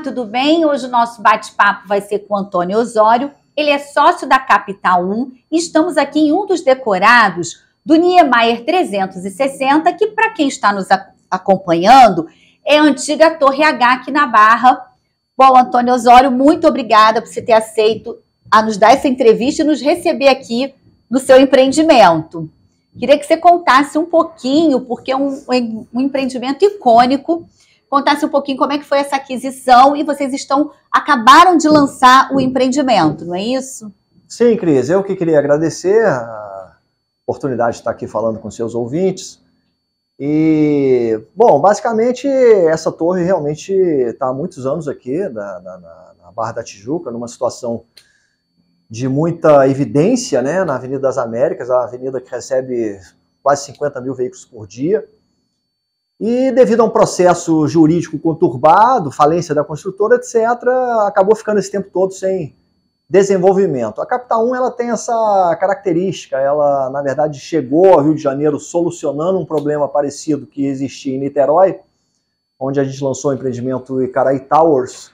tudo bem? Hoje o nosso bate-papo vai ser com o Antônio Osório. Ele é sócio da Capital 1 e estamos aqui em um dos decorados do Niemeyer 360, que para quem está nos acompanhando é a antiga Torre H aqui na Barra. Bom, Antônio Osório, muito obrigada por você ter aceito a nos dar essa entrevista e nos receber aqui no seu empreendimento. Queria que você contasse um pouquinho, porque é um empreendimento icônico, contasse um pouquinho como é que foi essa aquisição e vocês acabaram de lançar o empreendimento, não é isso? Sim, Cris, eu que queria agradecer a oportunidade de estar aqui falando com seus ouvintes. E, bom, basicamente essa torre realmente está há muitos anos aqui na Barra da Tijuca, numa situação de muita evidência, né, na Avenida das Américas, a avenida que recebe quase 50 mil veículos por dia. E devido a um processo jurídico conturbado, falência da construtora, etc., acabou ficando esse tempo todo sem desenvolvimento. A Capital 1 ela tem essa característica, ela na verdade chegou ao Rio de Janeiro solucionando um problema parecido que existia em Niterói, onde a gente lançou o empreendimento Icaraí Towers,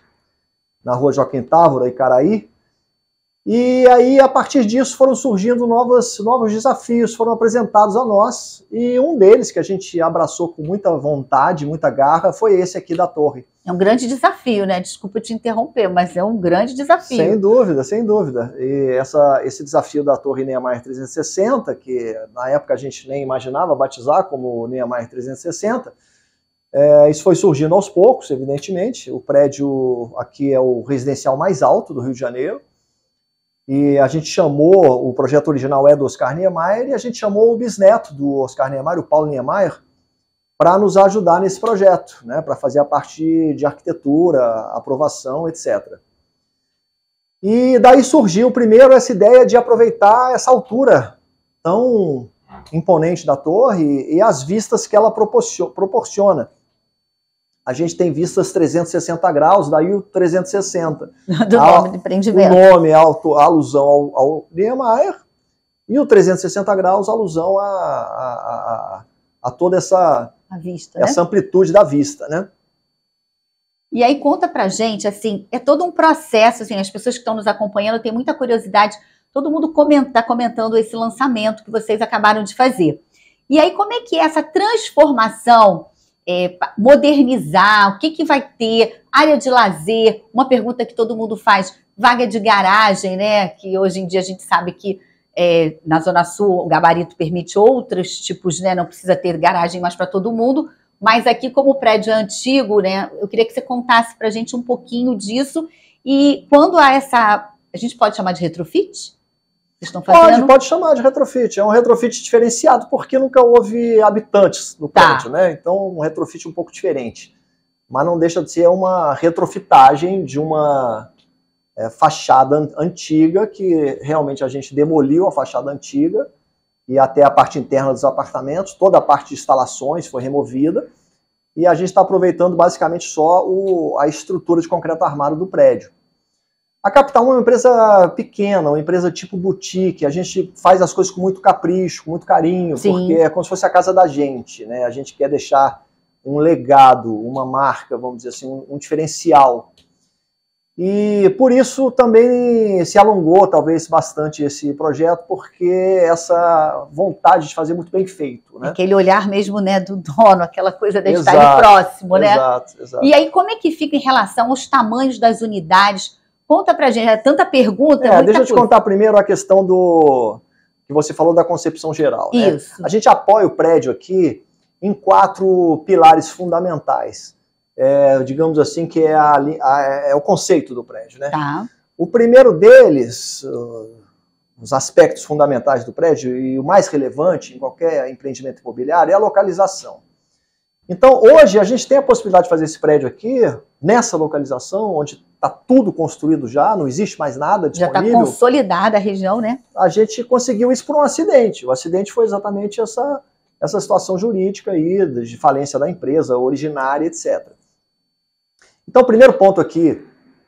na rua Joaquim Távora, Icaraí. E aí, a partir disso, foram surgindo novos desafios, foram apresentados a nós, e um deles, que a gente abraçou com muita vontade, muita garra, foi esse aqui da torre. É um grande desafio, né? Desculpa te interromper, mas é um grande desafio. Sem dúvida, sem dúvida. E esse desafio da torre Niemeyer 360, que na época a gente nem imaginava batizar como Niemeyer 360, isso foi surgindo aos poucos, evidentemente. O prédio aqui é o residencial mais alto do Rio de Janeiro, e a gente chamou, o projeto original é do Oscar Niemeyer, e a gente chamou o bisneto do Oscar Niemeyer, o Paulo Niemeyer, para nos ajudar nesse projeto, né, para fazer a parte de arquitetura, aprovação, etc. E daí surgiu primeiro essa ideia de aproveitar essa altura tão imponente da torre e as vistas que ela proporciona. A gente tem vistas 360 graus, daí o 360. Do nome do empreendimento. O nome é alusão ao Niemeyer, e o 360 graus alusão a toda essa vista, essa amplitude da vista, né? E aí conta pra gente, assim, é todo um processo, assim, as pessoas que estão nos acompanhando têm muita curiosidade, todo mundo está comentando esse lançamento que vocês acabaram de fazer. E aí como é que é essa transformação, modernizar, o que vai ter, área de lazer, uma pergunta que todo mundo faz, vaga de garagem, né, que hoje em dia a gente sabe que na Zona Sul o gabarito permite outros tipos, né, não precisa ter garagem mais para todo mundo, mas aqui como o prédio é antigo, né, eu queria que você contasse para a gente um pouquinho disso, e quando há a gente pode chamar de retrofit? Vocês estão fazendo? Pode chamar de retrofit. É um retrofit diferenciado porque nunca houve habitantes no prédio, né? Então, um retrofit um pouco diferente. Mas não deixa de ser uma retrofitagem de uma fachada antiga, que realmente a gente demoliu a fachada antiga e até a parte interna dos apartamentos, toda a parte de instalações foi removida, e a gente está aproveitando basicamente só a estrutura de concreto armado do prédio. A Capital 1 é uma empresa pequena, uma empresa tipo boutique, a gente faz as coisas com muito capricho, com muito carinho, Sim. Porque é como se fosse a casa da gente, né? A gente quer deixar um legado, uma marca, vamos dizer assim, um diferencial. E por isso também se alongou talvez bastante esse projeto, porque essa vontade de fazer muito bem feito, né? Aquele olhar mesmo, né, do dono, aquela coisa de estar ali próximo, né? Exato. E aí como é que fica em relação aos tamanhos das unidades? Conta pra gente, é tanta pergunta, deixa eu te contar primeiro a questão que você falou da concepção geral. Isso. Né? A gente apoia o prédio aqui em 4 pilares fundamentais. Digamos assim, que é o conceito do prédio. Né? Tá. O primeiro deles, os aspectos fundamentais do prédio, e o mais relevante em qualquer empreendimento imobiliário, é a localização. Então, hoje, a gente tem a possibilidade de fazer esse prédio aqui, nessa localização, onde está tudo construído já, não existe mais nada disponível. Já está consolidada a região, né? A gente conseguiu isso por um acidente. O acidente foi exatamente essa situação jurídica aí, de falência da empresa, originária, etc. Então, o primeiro ponto aqui,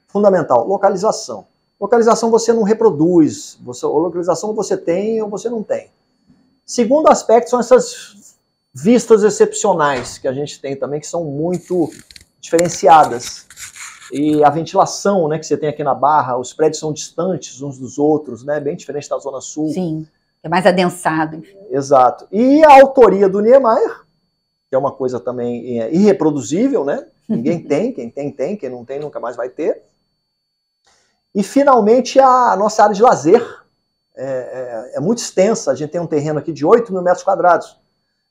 fundamental, localização. Localização você não reproduz, localização você tem ou você não tem. Segundo aspecto são essas vistas excepcionais que a gente tem também, que são muito diferenciadas. E a ventilação, né, que você tem aqui na Barra, os prédios são distantes uns dos outros, né, bem diferente da Zona Sul. Sim, é mais adensado. Exato. E a autoria do Niemeyer, que é uma coisa também irreproduzível, né? Ninguém tem, quem tem, quem não tem nunca mais vai ter. E finalmente a nossa área de lazer é muito extensa, a gente tem um terreno aqui de 8 mil metros quadrados.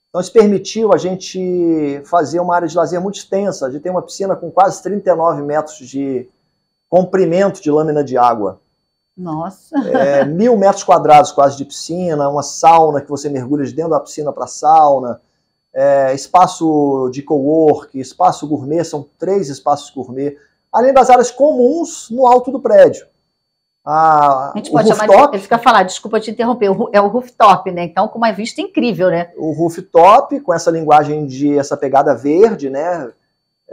Então isso permitiu a gente fazer uma área de lazer muito extensa, a gente tem uma piscina com quase 39 metros de comprimento de lâmina de água. Nossa! 1.000 metros quadrados quase de piscina, uma sauna que você mergulha de dentro da piscina para a sauna, espaço de cowork, espaço gourmet, são 3 espaços gourmet, além das áreas comuns no alto do prédio. A gente pode chamar de, fica falar, desculpa te interromper, é o rooftop, né? Então, com uma vista incrível, né? O rooftop, com essa linguagem de essa pegada verde, né?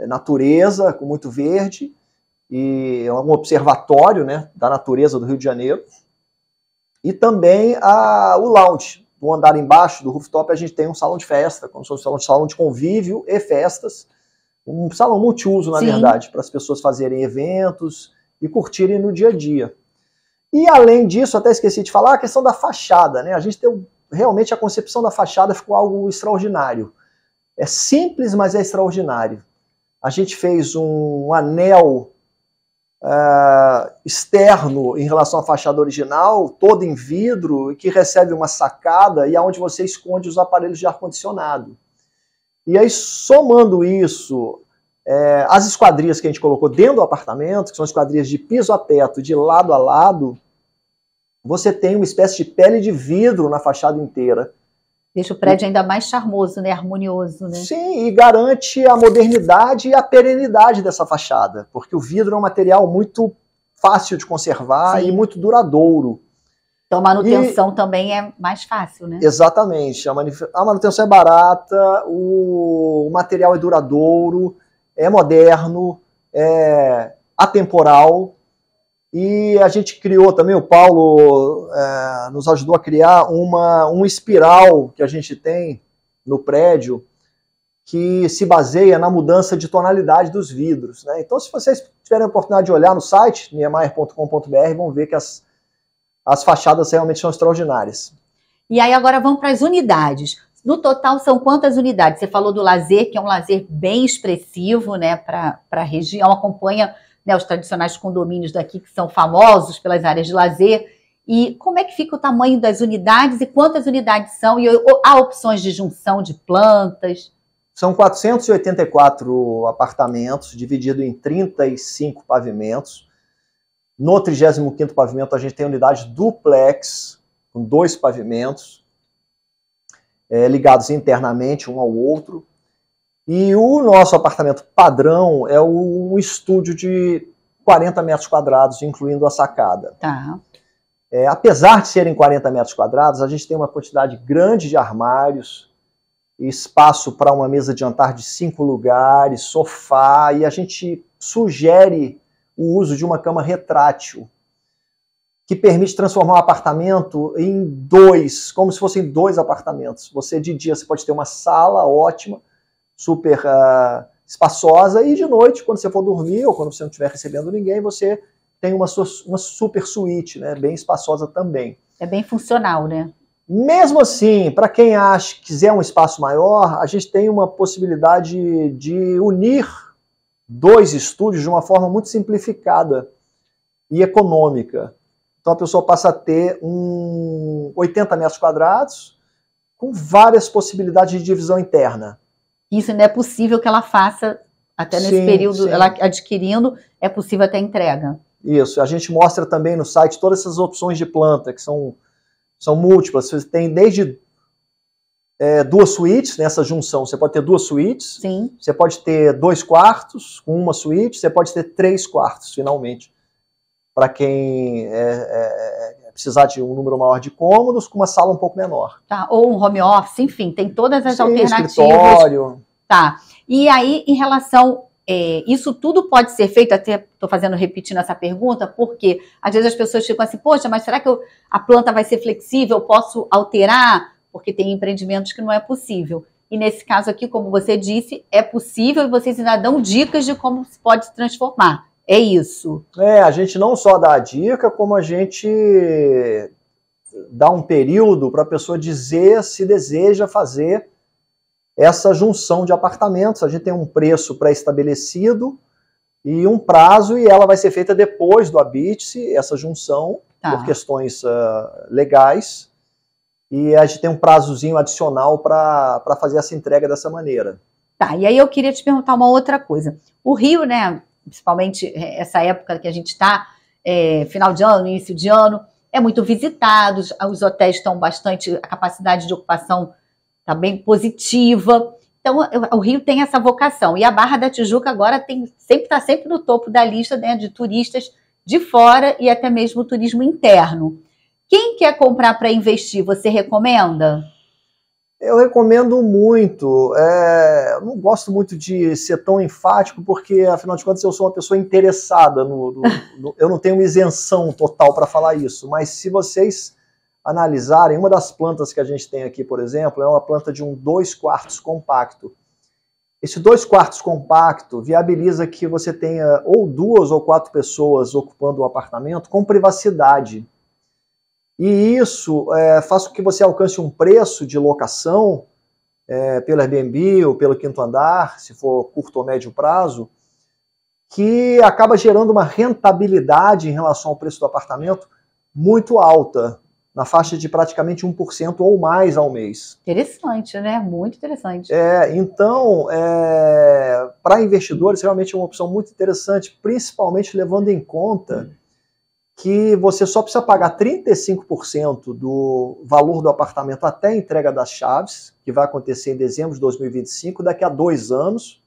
Natureza, com muito verde, e é um observatório, né, da natureza do Rio de Janeiro. E também o lounge. No andar embaixo do rooftop a gente tem um salão de festa, como se fosse um salão de convívio e festas. Um salão multiuso, na verdade, para as pessoas fazerem eventos e curtirem no dia a dia. E além disso, até esqueci de falar, a questão da fachada, né? A gente tem realmente a concepção da fachada ficou algo extraordinário. É simples, mas é extraordinário. A gente fez um anel externo em relação à fachada original, todo em vidro, e que recebe uma sacada e aonde você esconde os aparelhos de ar-condicionado. E aí, somando isso, as esquadrias que a gente colocou dentro do apartamento, que são esquadrias de piso a teto, de lado a lado, você tem uma espécie de pele de vidro na fachada inteira. Deixa o prédio ainda mais charmoso, né? Harmonioso, né? Sim, e garante a modernidade e a perenidade dessa fachada, porque o vidro é um material muito fácil de conservar e muito duradouro. Então a manutenção também é mais fácil, né? Exatamente. A manutenção é barata, o material é duradouro, é moderno, é atemporal. E a gente criou também, o Paulo nos ajudou a criar um espiral que a gente tem no prédio que se baseia na mudança de tonalidade dos vidros, né? Então, se vocês tiverem a oportunidade de olhar no site, niemeyer.com.br, vão ver que as fachadas realmente são extraordinárias. E aí agora vamos para as unidades. No total são quantas unidades? Você falou do lazer, que é um lazer bem expressivo, né, para a região, acompanha, né, os tradicionais condomínios daqui que são famosos pelas áreas de lazer. E como é que fica o tamanho das unidades e quantas unidades são? E há opções de junção de plantas? São 484 apartamentos, dividido em 35 pavimentos. No 35º pavimento a gente tem unidade duplex, com 2 pavimentos, ligados internamente um ao outro. E o nosso apartamento padrão é um estúdio de 40 metros quadrados, incluindo a sacada. Tá. Apesar de serem 40 metros quadrados, a gente tem uma quantidade grande de armários, espaço para uma mesa de jantar de 5 lugares, sofá, e a gente sugere o uso de uma cama retrátil, que permite transformar o apartamento em 2, como se fossem 2 apartamentos. De dia você pode ter uma sala ótima, super espaçosa, e de noite, quando você for dormir ou quando você não estiver recebendo ninguém, você tem uma super suíte, né, bem espaçosa também. É bem funcional, né? Mesmo assim, para quem quiser um espaço maior, a gente tem uma possibilidade de unir 2 estúdios de uma forma muito simplificada e econômica. Então a pessoa passa a ter 80 metros quadrados com várias possibilidades de divisão interna. Isso ainda é possível que ela faça, até nesse período, ela adquirindo, é possível até entrega. Isso, a gente mostra também no site todas essas opções de planta, que são múltiplas. Você tem desde 2 suítes nessa junção, você pode ter 2 suítes, sim. Você pode ter 2 quartos com uma suíte, você pode ter 3 quartos, finalmente, para quem precisar de um número maior de cômodos, com uma sala um pouco menor. Tá, ou um home office, enfim, tem todas as alternativas. Escritório. Tá, e aí em relação, isso tudo pode ser feito, até estou repetindo essa pergunta, porque às vezes as pessoas ficam assim, poxa, mas será que a planta vai ser flexível, eu posso alterar? Porque tem empreendimentos que não é possível. E nesse caso aqui, como você disse, é possível e vocês ainda dão dicas de como se pode se transformar. É isso. A gente não só dá a dica, como a gente dá um período para a pessoa dizer se deseja fazer essa junção de apartamentos. A gente tem um preço pré-estabelecido e um prazo, e ela vai ser feita depois do habite-se, essa junção, por questões legais. E a gente tem um prazozinho adicional para fazer essa entrega dessa maneira. Tá, e aí eu queria te perguntar uma outra coisa. O Rio, né, principalmente essa época que a gente está, final de ano, início de ano, é muito visitado, os hotéis estão bastante, a capacidade de ocupação está bem positiva. Então, o Rio tem essa vocação. E a Barra da Tijuca agora está sempre no topo da lista, né, de turistas de fora e até mesmo turismo interno. Quem quer comprar para investir, você recomenda? Eu recomendo muito. Eu não gosto muito de ser tão enfático, porque, afinal de contas, eu sou uma pessoa interessada. Eu não tenho isenção total para falar isso, mas se vocês analisarem, uma das plantas que a gente tem aqui, por exemplo, é uma planta de um 2/4 compacto. Esse 2/4 compacto viabiliza que você tenha ou 2 ou 4 pessoas ocupando o apartamento com privacidade. E isso faz com que você alcance um preço de locação pelo Airbnb ou pelo quinto andar, se for curto ou médio prazo, que acaba gerando uma rentabilidade em relação ao preço do apartamento muito alta, na faixa de praticamente 1% ou mais ao mês. Interessante, né? Muito interessante. Então, para investidores, realmente é uma opção muito interessante, principalmente levando em conta que você só precisa pagar 35% do valor do apartamento até a entrega das chaves, que vai acontecer em dezembro de 2025, daqui a 2 anos.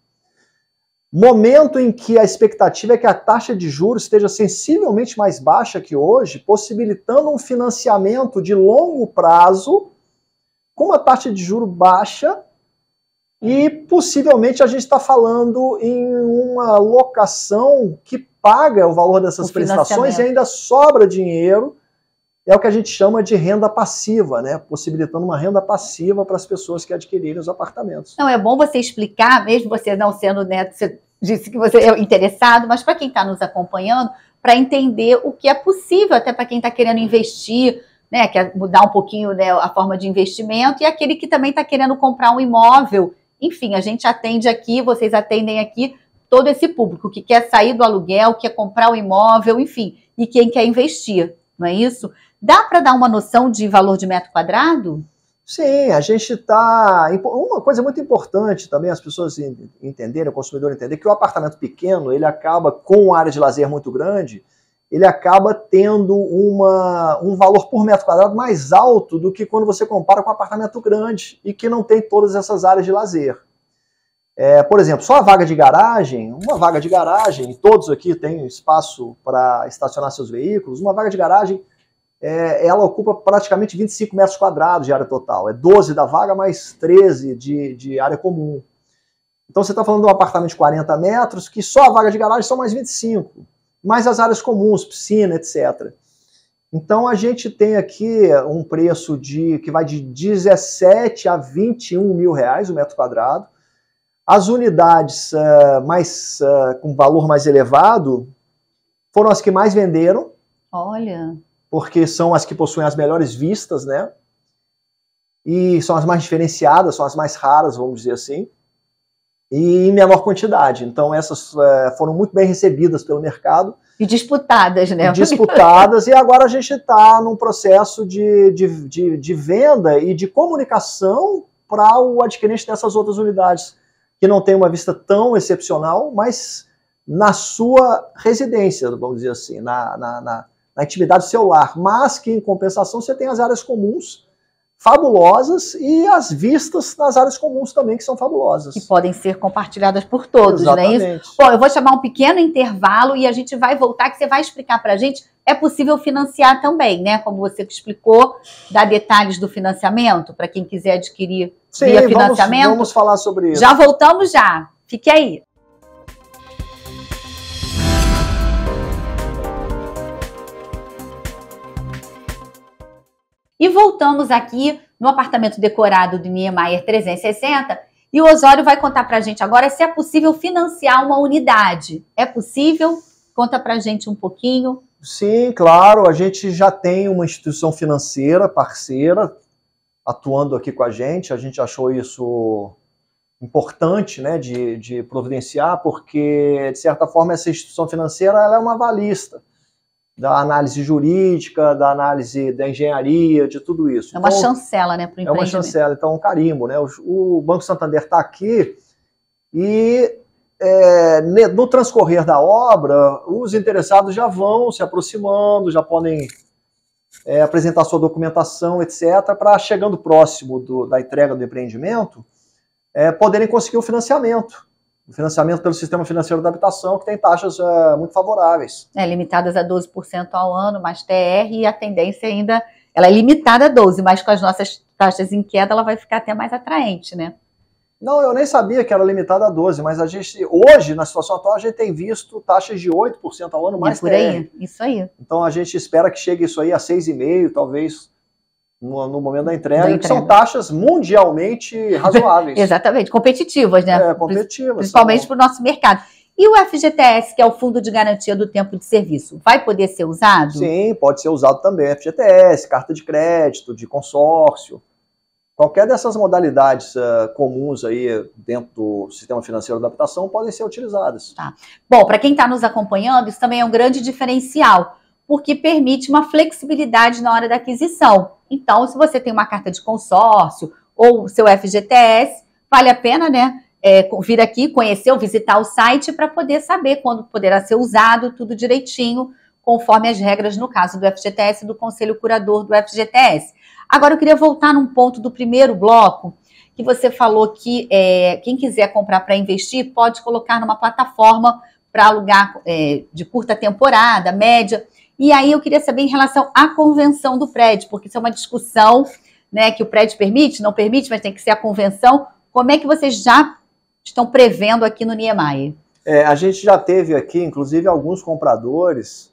Momento em que a expectativa é que a taxa de juros esteja sensivelmente mais baixa que hoje, possibilitando um financiamento de longo prazo, com uma taxa de juros baixa, e possivelmente a gente está falando em uma locação que paga o valor dessas prestações e ainda sobra dinheiro. É o que a gente chama de renda passiva, né? Possibilitando uma renda passiva para as pessoas que adquirirem os apartamentos. Não, é bom você explicar, mesmo você não sendo, né, você disse que você é interessado, mas para quem está nos acompanhando, para entender o que é possível, até para quem está querendo investir, né, quer mudar um pouquinho, né, a forma de investimento, e aquele que também está querendo comprar um imóvel. Enfim, a gente atende aqui, vocês atendem aqui todo esse público que quer sair do aluguel, quer comprar um imóvel, enfim, e quem quer investir, não é isso? Dá para dar uma noção de valor de metro quadrado? Sim, a gente está... Uma coisa muito importante também, as pessoas entenderem, o consumidor entender, que o apartamento pequeno, ele acaba, com uma área de lazer muito grande, ele acaba tendo um valor por metro quadrado mais alto do que quando você compara com um apartamento grande e que não tem todas essas áreas de lazer. Por exemplo, só a vaga de garagem, e todos aqui têm espaço para estacionar seus veículos, uma vaga de garagem, ela ocupa praticamente 25 metros quadrados de área total. É 12 da vaga mais 13 de área comum. Então você está falando de um apartamento de 40 metros, que só a vaga de garagem são mais 25, mais as áreas comuns, piscina, etc. Então a gente tem aqui um preço que vai de 17 a 21 mil reais o metro quadrado. As unidades com valor mais elevado foram as que mais venderam. Olha. Porque são as que possuem as melhores vistas, né? E são as mais diferenciadas, são as mais raras, vamos dizer assim. E em menor quantidade. Então essas foram muito bem recebidas pelo mercado. E disputadas, né? Disputadas, e agora a gente está num processo de venda e de comunicação para o adquirente dessas outras unidades, que não tem uma vista tão excepcional, mas na sua residência, vamos dizer assim, na intimidade do seu lar, mas que em compensação você tem as áreas comuns fabulosas e as vistas nas áreas comuns também, que são fabulosas. Que podem ser compartilhadas por todos, exatamente, não é isso? Bom, eu vou chamar um pequeno intervalo e a gente vai voltar, que você vai explicar pra gente. É possível financiar também, né? Como você explicou, dar detalhes do financiamento, para quem quiser adquirir via financiamento. Vamos falar sobre isso. Já voltamos já. Fique aí. E voltamos aqui no apartamento decorado do Niemeyer 360 e E o Osório vai contar para a gente agora se é possível financiar uma unidade. É possível? Conta pra gente um pouquinho. Sim, claro, a gente já tem uma instituição financeira parceira atuando aqui com a gente achou isso importante, né, de providenciar, porque, de certa forma, essa instituição financeira ela é uma avalista da análise jurídica, da análise da engenharia, de tudo isso. É uma chancela, né, para o empreendimento. É uma chancela, então um carimbo, né? O Banco Santander está aqui e no transcorrer da obra, os interessados já vão se aproximando, já podem apresentar sua documentação, etc., para, chegando próximo da entrega do empreendimento, poderem conseguir o financiamento pelo Sistema Financeiro da Habitação, que tem taxas muito favoráveis. Limitadas a 12% ao ano, mais TR, e a tendência ainda, ela é limitada a 12%, mas com as nossas taxas em queda, ela vai ficar até mais atraente, né? Não, eu nem sabia que era limitada a 12%, mas a gente, hoje, na situação atual, a gente tem visto taxas de 8% ao ano, mais por aí, isso aí. Então a gente espera que chegue isso aí a 6,5%, talvez, no momento da entrega, que são taxas mundialmente razoáveis. Exatamente, competitivas, né? Competitivas. Principalmente para o nosso mercado. E o FGTS, que é o Fundo de Garantia do Tempo de Serviço, vai poder ser usado? Sim, pode ser usado também. FGTS, carta de crédito, de consórcio. Qualquer dessas modalidades comuns aí dentro do Sistema Financeiro da Habitação podem ser utilizadas. Tá. Bom, para quem está nos acompanhando, isso também é um grande diferencial, porque permite uma flexibilidade na hora da aquisição. Então, se você tem uma carta de consórcio ou seu FGTS, vale a pena, né, vir aqui, conhecer ou visitar o site para poder saber quando poderá ser usado, tudo direitinho, conforme as regras, no caso do FGTS, do Conselho Curador do FGTS. Agora, eu queria voltar num ponto do primeiro bloco, que você falou que quem quiser comprar para investir pode colocar numa plataforma para alugar de curta temporada, média. E aí eu queria saber em relação à convenção do prédio, porque isso é uma discussão, né, que o prédio permite, não permite, mas tem que ser a convenção. Como é que vocês já estão prevendo aqui no Niemeyer? A gente já teve aqui, inclusive, alguns compradores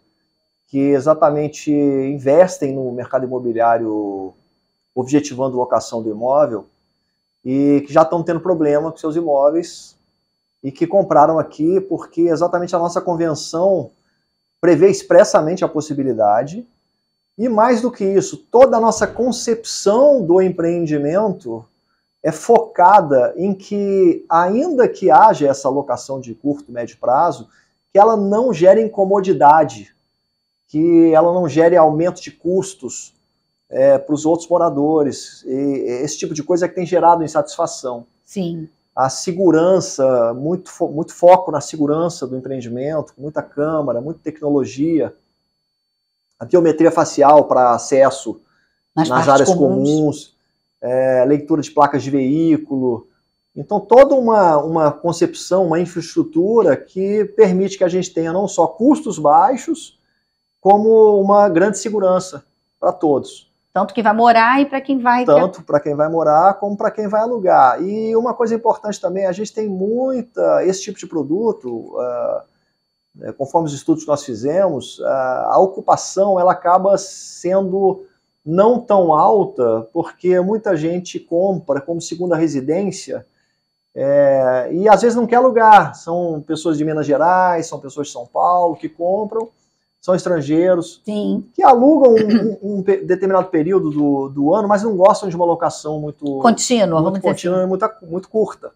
que exatamente investem no mercado imobiliário objetivando locação do imóvel e que já estão tendo problema com seus imóveis e que compraram aqui porque exatamente a nossa convenção prevê expressamente a possibilidade e, mais do que isso, toda a nossa concepção do empreendimento é focada em que, ainda que haja essa locação de curto, médio prazo, que ela não gere incomodidade, que ela não gere aumento de custos para os outros moradores. E esse tipo de coisa é que tem gerado insatisfação. Sim. A segurança, muito foco na segurança do empreendimento, muita câmara, muita tecnologia, a biometria facial para acesso nas áreas comuns, leitura de placas de veículo. Então, toda uma concepção, uma infraestrutura que permite que a gente tenha não só custos baixos, como uma grande segurança para todos. Tanto quem vai morar e para quem vai... Tanto para quem vai morar como para quem vai alugar. E uma coisa importante também, a gente tem esse tipo de produto, conforme os estudos que nós fizemos, a ocupação ela acaba sendo não tão alta, porque muita gente compra como segunda residência e às vezes não quer alugar. São pessoas de Minas Gerais, são pessoas de São Paulo que compram, são estrangeiros, sim, que alugam um determinado período do ano, mas não gostam de uma locação muito contínua, e muito curta.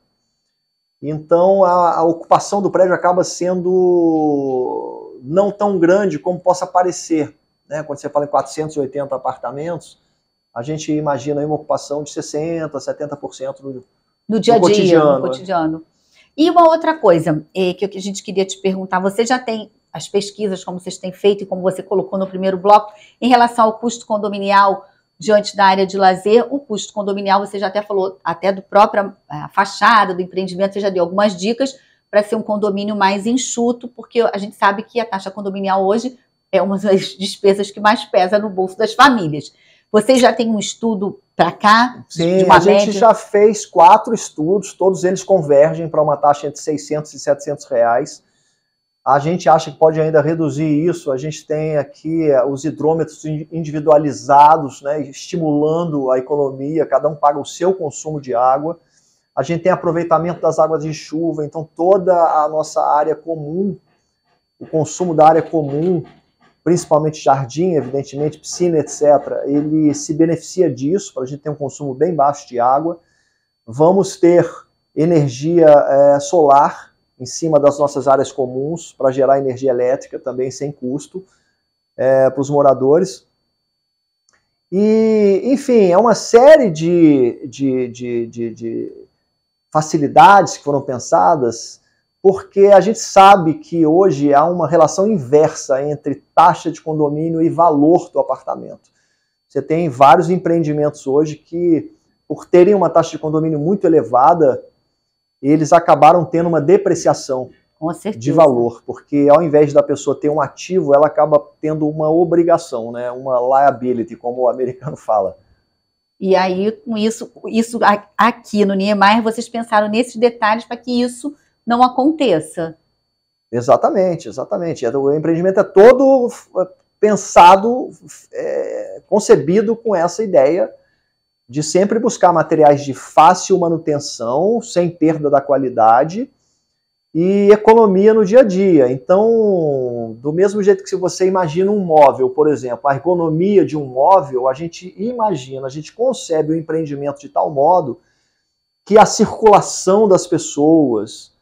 Então a ocupação do prédio acaba sendo não tão grande como possa parecer. Né? Quando você fala em 480 apartamentos, a gente imagina aí uma ocupação de 60%, 70% no dia a dia, no cotidiano. E uma outra coisa que a gente queria te perguntar, você já tem as pesquisas, como vocês têm feito e como você colocou no primeiro bloco, em relação ao custo condominial diante da área de lazer. O custo condominial, você já até falou, até do próprio fachada, do empreendimento, você já deu algumas dicas para ser um condomínio mais enxuto, porque a gente sabe que a taxa condominial hoje é uma das despesas que mais pesa no bolso das famílias. Vocês já têm um estudo para cá? Sim, a gente já fez 4 estudos, todos eles convergem para uma taxa entre 600 e 700 reais. A gente acha que pode ainda reduzir isso. A gente tem aqui os hidrômetros individualizados, né, estimulando a economia, cada um paga o seu consumo de água. A gente tem aproveitamento das águas de chuva, então toda a nossa área comum o consumo da área comum, principalmente jardim, evidentemente, piscina, etc., ele se beneficia disso, para a gente ter um consumo bem baixo de água. Vamos ter energia solar em cima das nossas áreas comuns, para gerar energia elétrica também sem custo para os moradores. E, enfim, é uma série de facilidades que foram pensadas, porque a gente sabe que hoje há uma relação inversa entre taxa de condomínio e valor do apartamento. Você tem vários empreendimentos hoje que, por terem uma taxa de condomínio muito elevada, eles acabaram tendo uma depreciação de valor, porque ao invés da pessoa ter um ativo, ela acaba tendo uma obrigação, né? Uma liability, como o americano fala. E aí, com isso aqui no Niemeyer, vocês pensaram nesses detalhes para que isso não aconteça. Exatamente, exatamente. O empreendimento é todo pensado, concebido com essa ideia de sempre buscar materiais de fácil manutenção, sem perda da qualidade e economia no dia a dia. Então, do mesmo jeito que se você imagina um móvel, por exemplo, a ergonomia de um móvel, a gente imagina, a gente concebe o empreendimento de tal modo que a circulação das pessoas,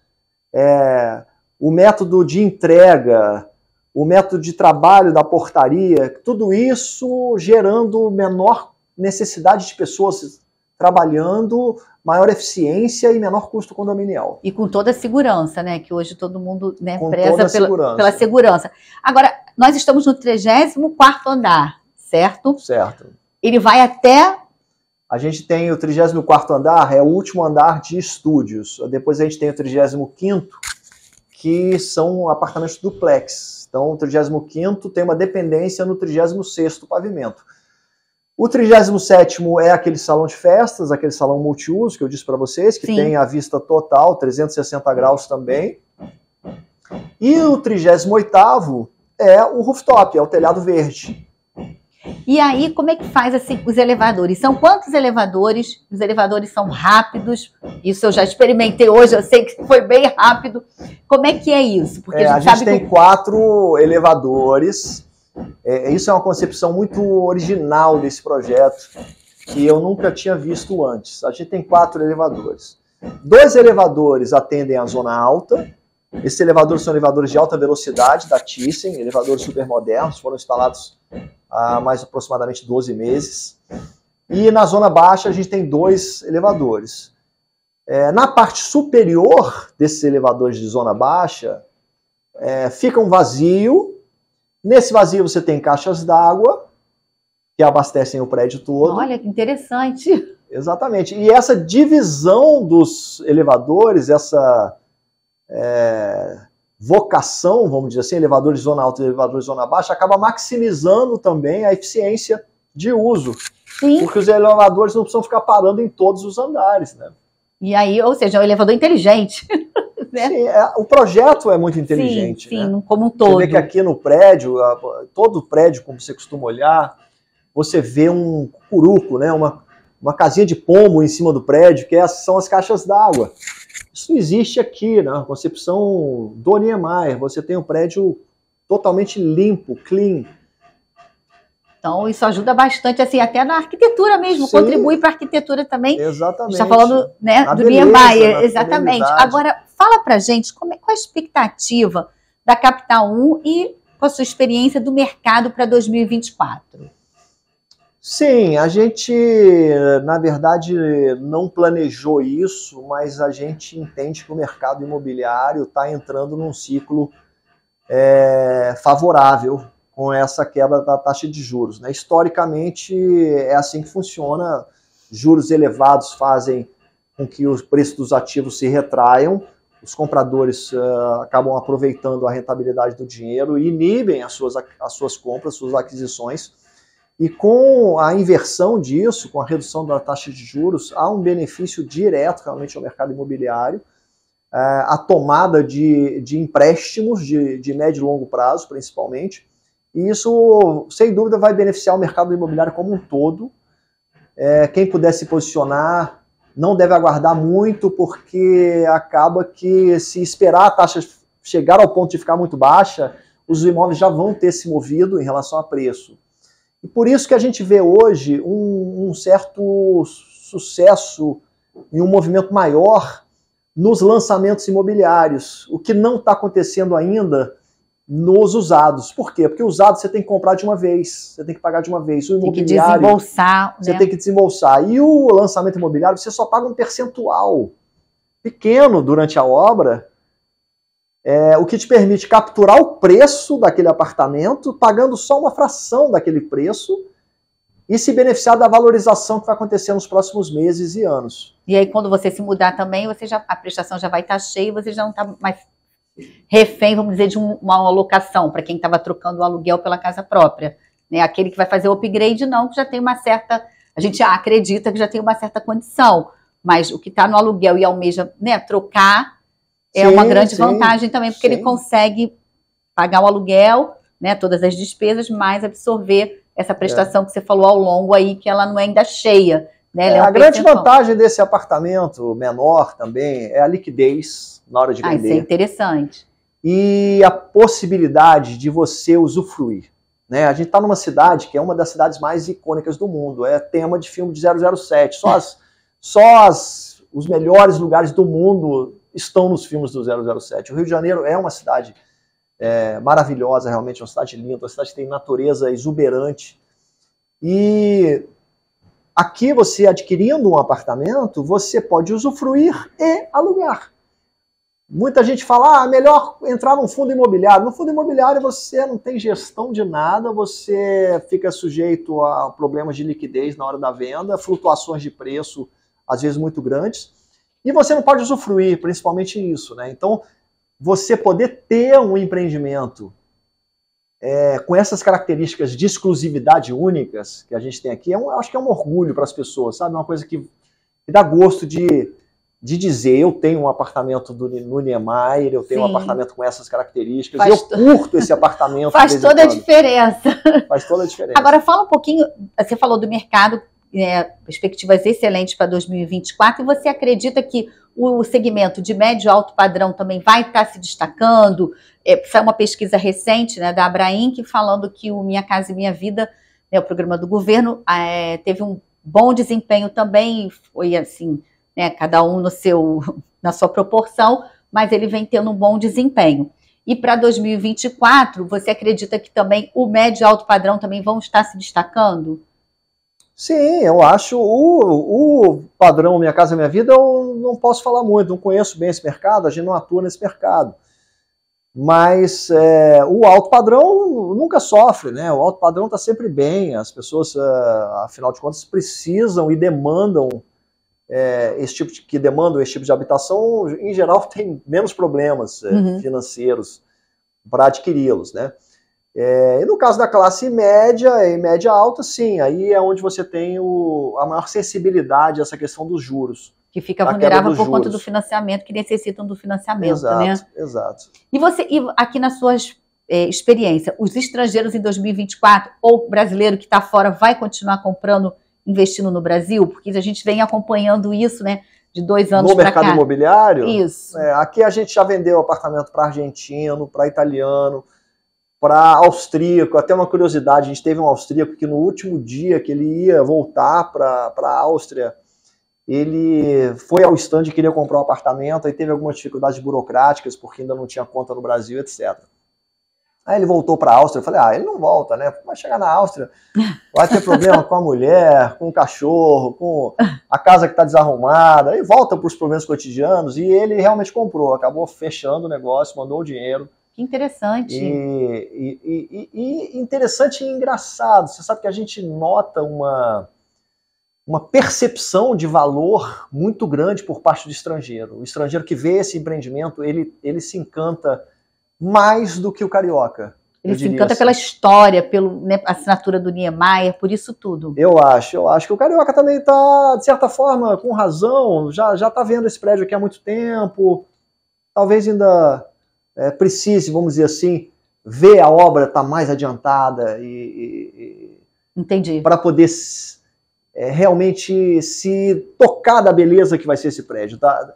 o método de entrega, o método de trabalho da portaria, tudo isso gerando menor necessidade de pessoas trabalhando, maior eficiência e menor custo condominial. E com toda a segurança, né? Que hoje todo mundo, né, preza pela segurança. Agora, nós estamos no 34º andar, certo? Certo. Ele vai até... A gente tem o 34º andar, é o último andar de estúdios. Depois a gente tem o 35º, que são apartamentos duplex. Então, o 35º tem uma dependência no 36º pavimento. O 37º é aquele salão de festas, aquele salão multiuso que eu disse para vocês, que tem a vista total, 360 graus também. E o 38º é o rooftop, é o telhado verde. E aí, como é que faz assim os elevadores? São quantos elevadores? Os elevadores são rápidos. Isso eu já experimentei hoje, eu sei que foi bem rápido. Como é que é isso? Porque a gente tem 4 elevadores. Isso é uma concepção muito original desse projeto, que eu nunca tinha visto antes. A gente tem 4 elevadores. 2 elevadores atendem à zona alta. Esses elevadores são elevadores de alta velocidade da Thyssen, elevadores super modernos, foram instalados há mais aproximadamente 12 meses. E na zona baixa a gente tem 2 elevadores. Na parte superior desses elevadores de zona baixa, fica um vazio. Nesse vazio você tem caixas d'água que abastecem o prédio todo. Olha, que interessante. Exatamente. E essa divisão dos elevadores, essa vocação, vamos dizer assim, elevadores de zona alta e elevadores de zona baixa, acaba maximizando também a eficiência de uso. Sim. Porque os elevadores não precisam ficar parando em todos os andares, né? E aí, ou seja, é um elevador inteligente. Né? Sim, o projeto é muito inteligente. Sim, né? Como um todo. Você vê que aqui no prédio, todo prédio, como você costuma olhar, você vê um curuco, né? uma casinha de pombo em cima do prédio, que são as caixas d'água. Isso não existe aqui, na concepção do Niemeyer. Você tem um prédio totalmente limpo, clean. Então, isso ajuda bastante, assim, até na arquitetura mesmo, Sim, contribui para a arquitetura também. Exatamente. Está falando, né, do Niemeyer, exatamente. Agora, fala pra gente qual a expectativa da Capital 1 e com a sua experiência do mercado para 2024. Sim, a gente, na verdade, não planejou isso, mas a gente entende que o mercado imobiliário está entrando num ciclo favorável com essa queda da taxa de juros. Né? Historicamente, é assim que funciona. Juros elevados fazem com que os preços dos ativos se retraiam, os compradores acabam aproveitando a rentabilidade do dinheiro e inibem as suas compras, suas aquisições. E com a inversão disso, com a redução da taxa de juros, há um benefício direto realmente ao mercado imobiliário, a tomada de empréstimos de médio e longo prazo, principalmente, e isso, sem dúvida, vai beneficiar o mercado imobiliário como um todo. Quem puder se posicionar não deve aguardar muito, porque acaba que, se esperar a taxa chegar ao ponto de ficar muito baixa, os imóveis já vão ter se movido em relação a preço. E por isso que a gente vê hoje um certo sucesso e um movimento maior nos lançamentos imobiliários, o que não está acontecendo ainda nos usados. Por quê? Porque usados você tem que comprar de uma vez, você tem que pagar de uma vez. O imobiliário, tem que desembolsar. Você tem que desembolsar. E o lançamento imobiliário, você só paga um percentual pequeno durante a obra, o que te permite capturar o preço daquele apartamento, pagando só uma fração daquele preço, e se beneficiar da valorização que vai acontecer nos próximos meses e anos. E aí, quando você se mudar também, a prestação já vai estar cheia, você já não está mais refém, vamos dizer, de uma alocação, para quem estava trocando o aluguel pela casa própria. Né? Aquele que vai fazer o upgrade, não, que já tem uma certa... A gente acredita que já tem uma certa condição, mas o que está no aluguel e almeja, né, trocar é uma grande vantagem também, porque ele consegue pagar o aluguel, né, todas as despesas, mais absorver essa prestação que você falou ao longo aí, que ela não é ainda cheia. Né? A grande vantagem desse apartamento menor também é a liquidez na hora de vender. Isso é interessante. E a possibilidade de você usufruir. Né? A gente está numa cidade que é uma das cidades mais icônicas do mundo, é tema de filme de 007. Os melhores lugares do mundo estão nos filmes do 007. O Rio de Janeiro é uma cidade maravilhosa, realmente, uma cidade linda, uma cidade que tem natureza exuberante. E aqui, você adquirindo um apartamento, você pode usufruir e alugar. Muita gente fala, melhor entrar num fundo imobiliário. No fundo imobiliário você não tem gestão de nada, você fica sujeito a problemas de liquidez na hora da venda, flutuações de preço, às vezes muito grandes, e você não pode usufruir, principalmente isso, né? Então, você poder ter um empreendimento com essas características de exclusividade únicas que a gente tem aqui, acho que é um orgulho para as pessoas, sabe? Uma coisa que dá gosto de dizer, eu tenho um apartamento no Niemeyer, eu tenho um apartamento com essas características, eu curto esse apartamento. Faz toda a diferença. Faz toda a diferença. Agora, fala um pouquinho, você falou do mercado, perspectivas excelentes para 2024, e você acredita que o segmento de médio e alto padrão também vai estar se destacando? Foi uma pesquisa recente, né, da Abrainc, falando que o Minha Casa e Minha Vida, né, o programa do governo, teve um bom desempenho também, foi assim, né, cada um na sua proporção, mas ele vem tendo um bom desempenho. E para 2024, você acredita que também o médio e alto padrão também vão estar se destacando? Sim, eu acho. O padrão Minha Casa Minha Vida eu não posso falar muito, não conheço bem esse mercado, a gente não atua nesse mercado. Mas o alto padrão nunca sofre, né? O alto padrão está sempre bem, as pessoas, afinal de contas, precisam e demandam esse tipo de habitação, em geral, tem menos problemas financeiros para adquiri-los, né? E no caso da classe média e média alta, sim, aí é onde você tem a maior sensibilidade a essa questão dos juros. Que fica vulnerável por conta do financiamento, que necessitam do financiamento, exato, né? Exato. E aqui nas suas experiências, os estrangeiros em 2024, ou o brasileiro que está fora, vai continuar comprando, investindo no Brasil? Porque a gente vem acompanhando isso, né, de 2 anos para cá. No mercado imobiliário? Isso. Aqui a gente já vendeu apartamento para argentino, para italiano, para austríaco. Até uma curiosidade, a gente teve um austríaco que no último dia que ele ia voltar para a Áustria, ele foi ao stand e queria comprar um apartamento, aí teve algumas dificuldades burocráticas, porque ainda não tinha conta no Brasil, etc. Aí ele voltou para a Áustria, eu falei, ele não volta, né? Vai chegar na Áustria, vai ter problema com a mulher, com o cachorro, com a casa que está desarrumada, aí volta para os problemas cotidianos, e ele realmente comprou, acabou fechando o negócio, mandou o dinheiro. Que interessante. E interessante e engraçado, você sabe que a gente nota uma percepção de valor muito grande por parte do estrangeiro. O estrangeiro que vê esse empreendimento, ele se encanta mais do que o carioca. Ele se encanta pela história, pela assinatura do Niemeyer, por isso tudo. Eu acho que o carioca também está, de certa forma, com razão, já está vendo esse prédio aqui há muito tempo, talvez ainda precise, vamos dizer assim, ver a obra estar mais adiantada Entendi. Para poder realmente se tocar da beleza que vai ser esse prédio. Tá?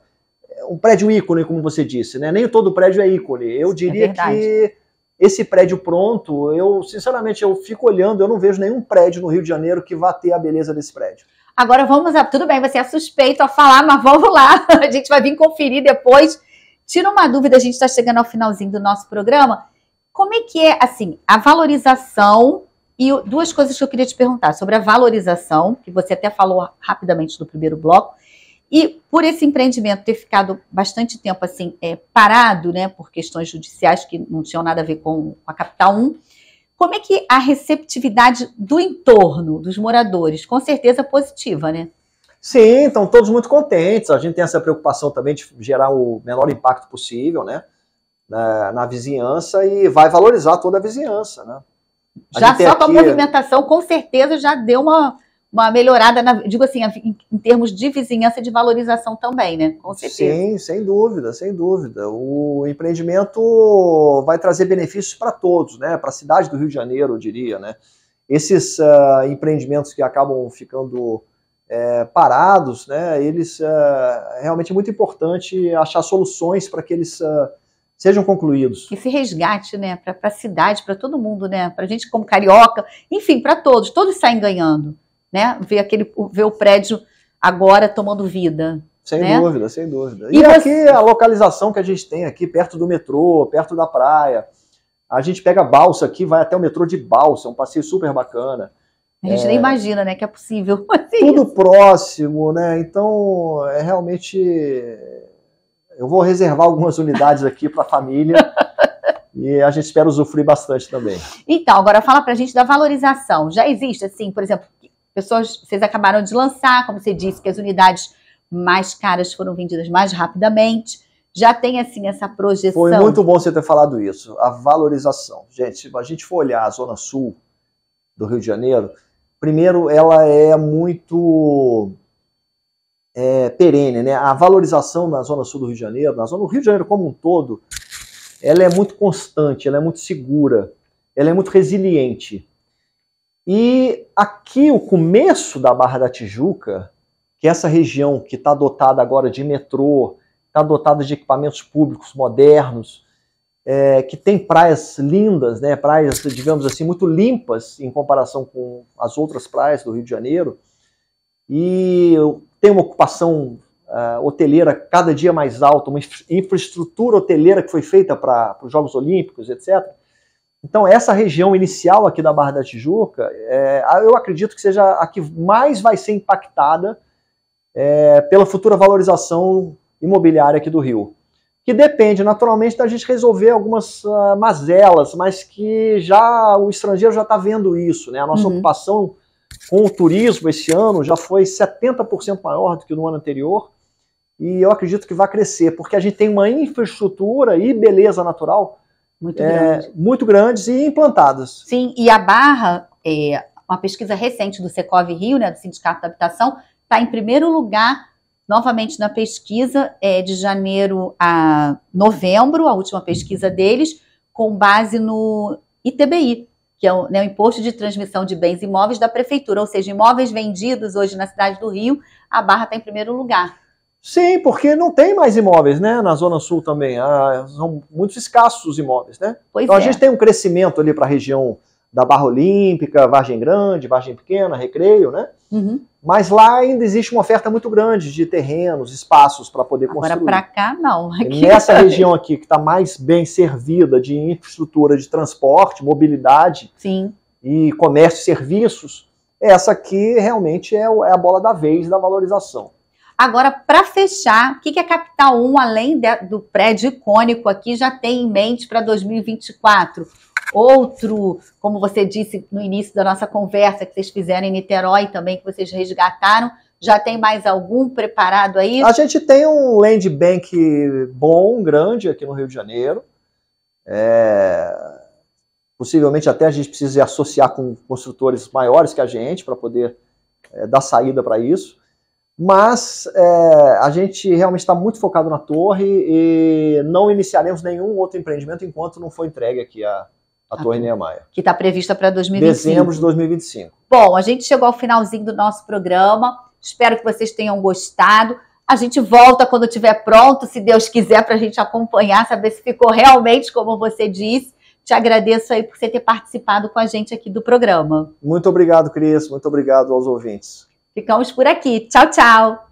um prédio ícone, como você disse, né? Nem todo prédio é ícone. Eu diria que esse prédio pronto, sinceramente, eu fico olhando, eu não vejo nenhum prédio no Rio de Janeiro que vá ter a beleza desse prédio. Agora vamos lá, tudo bem, você é suspeito a falar, mas vamos lá, a gente vai vir conferir depois. Tira uma dúvida, a gente está chegando ao finalzinho do nosso programa. Como é que é, assim, a valorização, e duas coisas que eu queria te perguntar, sobre a valorização, que você até falou rapidamente no primeiro bloco, e por esse empreendimento ter ficado bastante tempo, assim, parado, né, por questões judiciais que não tinham nada a ver com a Capital 1, como é que a receptividade do entorno, dos moradores, com certeza positiva, né? Sim, estão todos muito contentes. A gente tem essa preocupação também de gerar o menor impacto possível, né, na vizinhança, e vai valorizar toda a vizinhança, né? Já só com a movimentação, com certeza, já deu uma melhorada, digo assim, em termos de vizinhança e de valorização também, né? Com certeza. Sim, sem dúvida, sem dúvida. O empreendimento vai trazer benefícios para todos, né? Para a cidade do Rio de Janeiro, eu diria, né? Esses empreendimentos que acabam ficando parados, né? Eles realmente é muito importante achar soluções para que eles sejam concluídos. Esse resgate, né? Para a cidade, para todo mundo, né? Para a gente como carioca, enfim, para todos saem ganhando. Né? Ver o prédio agora tomando vida. Sem né? dúvida, sem dúvida. E aqui a localização que a gente tem aqui, perto do metrô, perto da praia. A gente pega balsa aqui, vai até o metrô de balsa, um passeio super bacana. A gente nem imagina, né, que é possível. Tudo próximo, né? Então, realmente, eu vou reservar algumas unidades aqui para a família. E a gente espera usufruir bastante também. Então, agora fala pra gente da valorização. Já existe, assim, por exemplo, vocês acabaram de lançar, como você disse, que as unidades mais caras foram vendidas mais rapidamente. Já tem, assim, essa projeção. Foi muito bom você ter falado isso. A valorização. Gente, se a gente for olhar a Zona Sul do Rio de Janeiro, primeiro, ela é muito perene, né? A valorização na Zona Sul do Rio de Janeiro, no Rio de Janeiro como um todo, ela é muito constante, ela é muito segura, ela é muito resiliente. E aqui, o começo da Barra da Tijuca, que é essa região que está dotada agora de metrô, está dotada de equipamentos públicos modernos, que tem praias lindas, né, praias, digamos assim, muito limpas em comparação com as outras praias do Rio de Janeiro, e tem uma ocupação hoteleira cada dia mais alta, uma infraestrutura hoteleira que foi feita para os Jogos Olímpicos, etc. Então, essa região inicial aqui da Barra da Tijuca, eu acredito que seja a que mais vai ser impactada pela futura valorização imobiliária aqui do Rio. Que depende, naturalmente, da gente resolver algumas mazelas, mas que já o estrangeiro já está vendo isso, né? A nossa ocupação com o turismo esse ano já foi 70% maior do que no ano anterior, e eu acredito que vai crescer, porque a gente tem uma infraestrutura e beleza natural muito grandes e implantadas. Sim, e a Barra, uma pesquisa recente do Secov Rio, né, do Sindicato da Habitação, está em primeiro lugar, novamente na pesquisa, de janeiro a novembro, a última pesquisa deles, com base no ITBI, que é o Imposto de Transmissão de Bens Imóveis da Prefeitura, ou seja, imóveis vendidos hoje na cidade do Rio, a Barra está em primeiro lugar. Sim, porque não tem mais imóveis, né? Na Zona Sul também. São muito escassos os imóveis, né? Então a gente tem um crescimento ali para a região da Barra Olímpica, Vargem Grande, Vargem Pequena, Recreio, né? Uhum. Mas lá ainda existe uma oferta muito grande de terrenos, espaços para poder construir. Agora para cá, não. Aqui nessa região aqui, que está mais bem servida de infraestrutura de transporte, mobilidade, sim, e comércio e serviços, essa aqui realmente é a bola da vez da valorização. Agora, para fechar, o que a Capital 1, além do prédio icônico aqui, já tem em mente para 2024? Outro, como você disse no início da nossa conversa, que vocês fizeram em Niterói também, que vocês resgataram, já tem mais algum preparado aí? A gente tem um land bank bom, grande aqui no Rio de Janeiro. Possivelmente até a gente precisa associar com construtores maiores que a gente para poder dar saída para isso. Mas a gente realmente está muito focado na torre e não iniciaremos nenhum outro empreendimento enquanto não for entregue aqui a Torre Niemeyer. Que está prevista para 2025. Dezembro de 2025. Bom, a gente chegou ao finalzinho do nosso programa. Espero que vocês tenham gostado. A gente volta quando estiver pronto, se Deus quiser, para a gente acompanhar, saber se ficou realmente como você disse. Te agradeço aí por você ter participado com a gente aqui do programa. Muito obrigado, Cris. Muito obrigado aos ouvintes. Ficamos por aqui. Tchau, tchau.